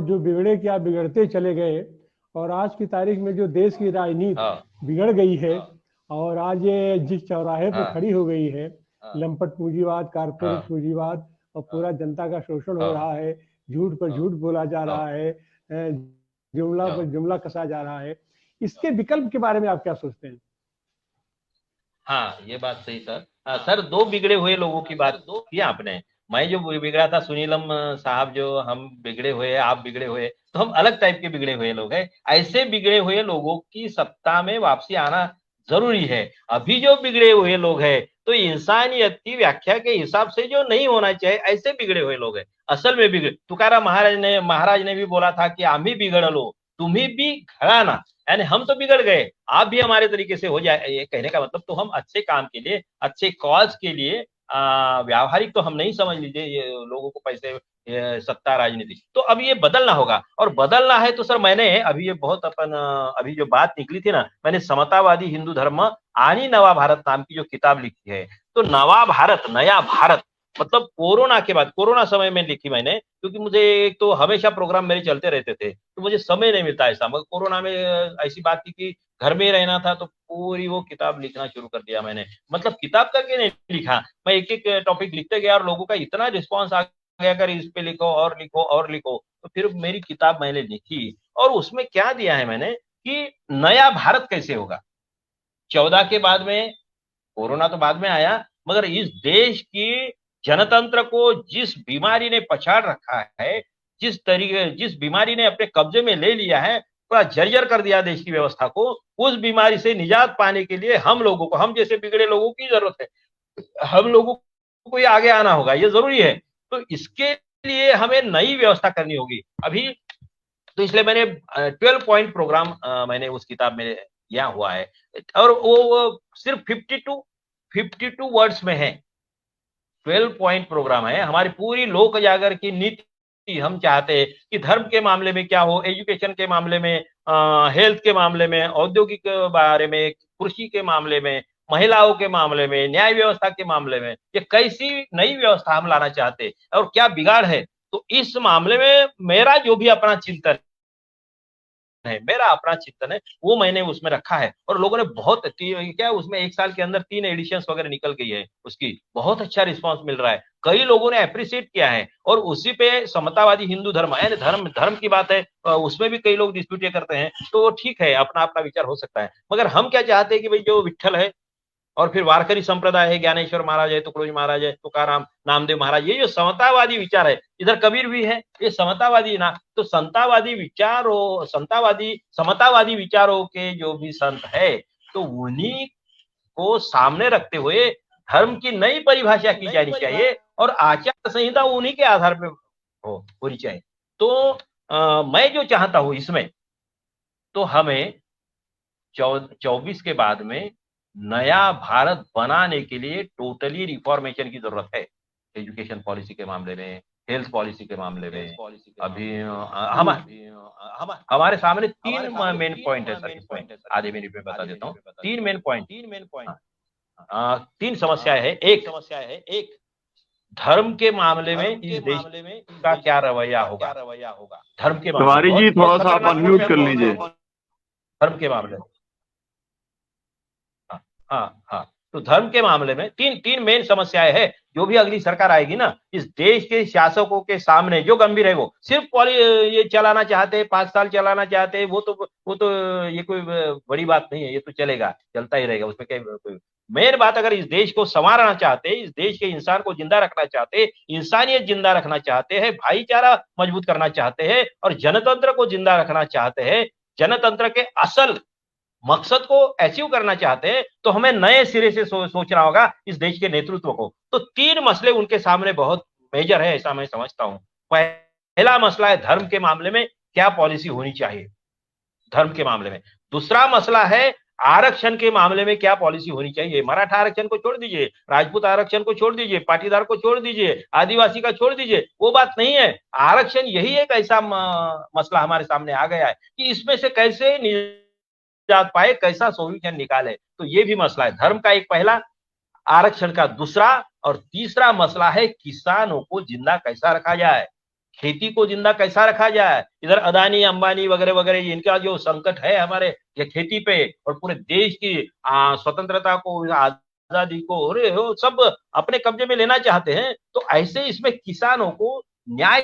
जो बिगड़े क्या बिगड़ते चले गए, और आज की तारीख में जो देश की हाँ राजनीति बिगड़ गई है, और आज ये जिस चौराहे पे हाँ खड़ी हो गई है, लंपट पूंजीवाद, कारपोरेट हाँ पूंजीवाद, और पूरा जनता का शोषण हो हाँ रहा है, झूठ पर झूठ बोला जा रहा हाँ है, जुमला पर हाँ जुमला कसा जा रहा है। इसके विकल्प के बारे में आप क्या सोचते हैं? हाँ, ये बात सही सर। सर, दो बिगड़े हुए लोगों की बात की आपने। मैं जो बिगड़ा था, सुनीलम साहब, जो हम बिगड़े हुए, आप बिगड़े हुए, तो हम अलग टाइप के बिगड़े हुए लोग हैं। ऐसे बिगड़े हुए लोगों की सत्ता में वापसी आना जरूरी है। अभी जो बिगड़े हुए लोग हैं, तो इंसानियत की व्याख्या के हिसाब से जो नहीं होना चाहिए, ऐसे बिगड़े हुए लोग हैं। असल में बिगड़े, तुकाराम महाराज ने भी बोला था कि आम्ही बिगड़लो, तुम्ही भी घड़ा ना। यानी हम तो बिगड़ गए, आप भी हमारे तरीके से हो जाए, ये कहने का मतलब। तो हम अच्छे काम के लिए, अच्छे कॉज के लिए, व्यावहारिक तो हम नहीं समझ लीजिए ये लोगों को पैसे, सत्ता, राजनीति। तो अब ये बदलना होगा, और बदलना है तो सर, मैंने अभी ये बहुत अभी जो बात निकली थी ना, मैंने समतावादी हिंदू धर्म आनी नवा भारत नाम की जो किताब लिखी है। तो नवा भारत, नया भारत, मतलब कोरोना के बाद, कोरोना समय में लिखी मैंने, क्योंकि मुझे एक तो हमेशा प्रोग्राम मेरे चलते रहते थे, तो मुझे समय नहीं मिलता ऐसा। मगर कोरोना में ऐसी बात थी कि घर में ही रहना था, तो पूरी वो किताब लिखना शुरू कर दिया मैंने। मतलब किताब करके नहीं लिखा, मैं एक एक टॉपिक लिखते गया, और लोगों का इतना रिस्पॉन्स आ गया, कर इस पे लिखो और लिखो और लिखो, तो फिर मेरी किताब मैंने लिखी। और उसमें क्या दिया है मैंने कि नया भारत कैसे होगा। 14 के बाद में, कोरोना तो बाद में आया, मगर इस देश की जनतंत्र को जिस बीमारी ने पछाड़ रखा है, जिस बीमारी ने अपने कब्जे में ले लिया है, पूरा जर्जर कर दिया देश की व्यवस्था को, उस बीमारी से निजात पाने के लिए हम लोगों को, हम जैसे बिगड़े लोगों की जरूरत है। हम लोगों को ये आगे आना होगा, ये जरूरी है। तो इसके लिए हमें नई व्यवस्था करनी होगी अभी। तो इसलिए मैंने 12 पॉइंट प्रोग्राम मैंने उस किताब में दिया हुआ है। और वो सिर्फ 52 वर्ड्स में है। 12 पॉइंट प्रोग्राम है। हमारी पूरी लोक जागर की नीति हम चाहते हैं कि धर्म के मामले में क्या हो, एजुकेशन के मामले में, हेल्थ के मामले में, औद्योगिक के बारे में, कृषि के मामले में, महिलाओं के मामले में, न्याय व्यवस्था के मामले में, ये कैसी नई व्यवस्था हम लाना चाहते हैं और क्या बिगाड़ है। तो इस मामले में मेरा जो भी अपना चिंतन है, मेरा अपना चिंतन है, वो मैंने उसमें रखा है। और लोगों ने बहुत, क्या उसमें 1 साल के अंदर 3 एडिशंस वगैरह निकल गई है उसकी, बहुत अच्छा रिस्पांस मिल रहा है, कई लोगों ने अप्रिशिएट किया है। और उसी पे समतावादी हिंदू धर्म, यानी धर्म धर्म की बात है, उसमें भी कई लोग डिस्प्यूट करते हैं, तो ठीक है, अपना अपना विचार हो सकता है। मगर हम क्या चाहते हैं कि भाई जो विठल है, और फिर वारकरी संप्रदाय है, ज्ञानेश्वर महाराज है, तुकडोजी महाराज है, तुकाराम, नामदेव महाराज, ये जो समतावादी विचार है, इधर कबीर भी है, ये समतावादी ना। तो समतावादी विचारों के जो भी संत है, तो उन्हीं को सामने रखते हुए धर्म की नई परिभाषा की जानी चाहिए, और आचार संहिता उन्हीं के आधार पर होनी चाहिए। तो मैं जो चाहता हूं इसमें, तो हमें 24 के बाद में नया भारत बनाने के लिए टोटली रिफॉर्मेशन की जरूरत है। एजुकेशन पॉलिसी के मामले में, हेल्थ पॉलिसी के मामले में। अभी हमारे सामने 3 मेन पॉइंट है सर, इसमें आधे मिनट में बता देता हूँ। 3 मेन पॉइंट, 3 समस्याएं है। एक, धर्म के मामले में इस देश का क्या रवैया होगा। धर्म के मामले तिवारी जी, बहुत बहुत थोड़ा सा आप खतरनाक अनम्यूट कर प्रश्न है लीजिए। धर्म के मामले में। हाँ हाँ हाँ। तो धर्म के मामले में तीन तीन मेन समस्याएं हैं। जो भी अगली सरकार आएगी ना, इस देश के शासकों के सामने जो गंभीर है, वो सिर्फ ये चलाना चाहते हैं, 5 साल चलाना चाहते हैं, वो तो ये कोई बड़ी बात नहीं है, ये तो चलेगा, चलता ही रहेगा, उसमें कोई मेन बात। अगर इस देश को संवारना चाहते हैं, इस देश के इंसान को जिंदा रखना चाहते हैं, इंसानियत जिंदा रखना चाहते हैं, भाईचारा मजबूत करना चाहते हैं, और जनतंत्र को जिंदा रखना चाहते हैं, जनतंत्र के असल मकसद को अचीव करना चाहते हैं, तो हमें नए सिरे से सोचना होगा इस देश के नेतृत्व को। तो 3 मसले उनके सामने बहुत मेजर है, ऐसा मैं समझता हूं। पहला मसला है धर्म के मामले में क्या पॉलिसी होनी चाहिए, धर्म के मामले में। दूसरा मसला है आरक्षण के मामले में क्या पॉलिसी होनी चाहिए। मराठा आरक्षण को छोड़ दीजिए, राजपूत आरक्षण को छोड़ दीजिए, पाटीदार को छोड़ दीजिए, आदिवासी का छोड़ दीजिए, वो बात नहीं है। आरक्षण यही एक ऐसा मसला हमारे सामने आ गया है कि इसमें से कैसे निजात पाए, कैसा सोल्यूशन निकाले। तो ये भी मसला है, धर्म का एक पहला, आरक्षण का दूसरा, और तीसरा मसला है किसानों को जिंदा कैसा रखा जाए। खेती को जिंदा कैसा रखा जाए। इधर अदानी अंबानी वगैरह वगैरह इनका जो संकट है हमारे ये खेती पे और पूरे देश की स्वतंत्रता को, आजादी को, अरे वो सब अपने कब्जे में लेना चाहते हैं। तो ऐसे इसमें किसानों को न्याय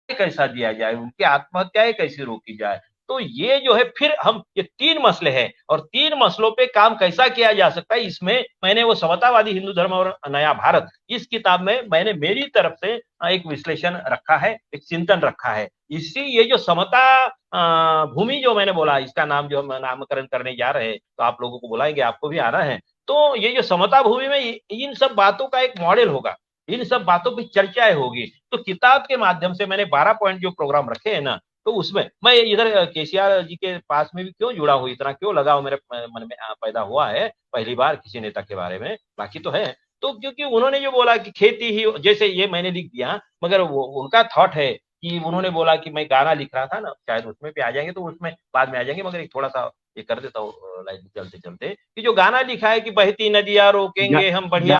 कैसा दिया जाए, उनकी आत्महत्याएं कैसे रोकी जाए। तो ये जो है फिर हम ये 3 मसले हैं और 3 मसलों पे काम कैसा किया जा सकता है, इसमें मैंने वो समतावादी हिंदू धर्म और नया भारत इस किताब में मैंने मेरी तरफ से एक विश्लेषण रखा है, एक चिंतन रखा है। इसी ये जो समता भूमि जो मैंने बोला, इसका नाम जो हम नामकरण करने जा रहे हैं, तो आप लोगों को बुलाएंगे, आपको भी आना है। तो ये जो समता भूमि में इन सब बातों का एक मॉडल होगा, इन सब बातों की चर्चाएं होगी। तो किताब के माध्यम से मैंने 12 पॉइंट जो प्रोग्राम रखे हैं ना, तो उसमें मैं इधर केसीआर जी के पास में भी क्यों जुड़ा हूँ, इतना क्यों लगाव मेरे मन में पैदा हुआ है पहली बार किसी नेता के बारे में, बाकी तो है। तो क्योंकि उन्होंने जो बोला कि खेती ही, जैसे ये मैंने लिख दिया, मगर वो उनका थॉट है कि उन्होंने बोला कि मैं गाना लिख रहा था ना, शायद उसमें भी आ जाएंगे, तो उसमें बाद में आ जाएंगे, मगर एक थोड़ा सा ये कर देता हूँ लाइट चलते चलते कि जो गाना लिखा है कि बहती नदियां रोकेंगे हम बढ़िया